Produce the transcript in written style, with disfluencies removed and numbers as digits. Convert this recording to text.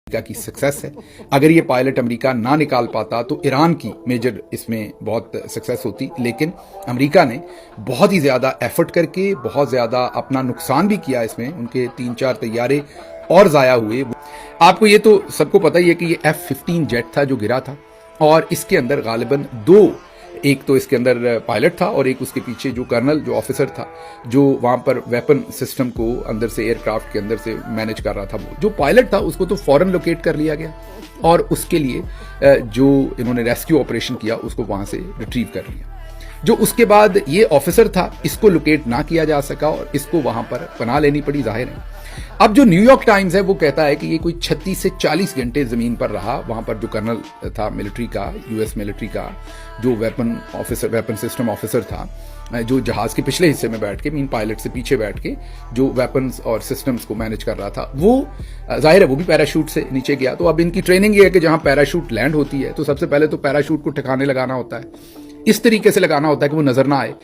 America की success है। अगर ये पायलट अमेरिका ना निकाल पाता तो ईरान की मेजर इसमें बहुत सक्सेस होती, लेकिन अमेरिका ने बहुत ही ज़्यादा एफर्ट करके बहुत ज़्यादा अपना नुकसान भी किया इसमें, उनके 3-4 तैयारे और ज़ाया हुए। आपको ये तो सबको पता ही है कि ये F-15 जेट था जो गिरा था, और इसके अंदर गालिबन दो, एक तो इसके अंदर पायलट था और एक उसके पीछे जो कर्नल जो ऑफिसर था जो वहां पर वेपन सिस्टम को अंदर से एयरक्राफ्ट के अंदर से मैनेज कर रहा था। वो जो पायलट था उसको तो फौरन लोकेट कर लिया गया और उसके लिए जो इन्होंने रेस्क्यू ऑपरेशन किया उसको वहां से रिट्रीव कर लिया। जो उसके बाद ये ऑफिसर था इसको लोकेट ना किया जा सका और इसको वहां पर पनाह लेनी पड़ी, जाहिर है। अब जो न्यूयॉर्क टाइम्स है वो कहता है कि ये कोई 36 से 40 घंटे जमीन पर रहा, वहां पर जो कर्नल था मिलिट्री का, यूएस मिलिट्री का, जो वेपन सिस्टम ऑफिसर था, जो जहाज के पिछले हिस्से में बैठ के, मीन पायलट से पीछे बैठ के जो वेपन्स और सिस्टम्स को मैनेज कर रहा था, वो जाहिर है वो भी पैराशूट से नीचे गया। तो अब इनकी ट्रेनिंग ये है कि जहां पैराशूट लैंड होती है तो सबसे पहले तो पैराशूट को ठिकाने लगाना होता है, इस तरीके से लगाना होता है कि वो नजर ना आए।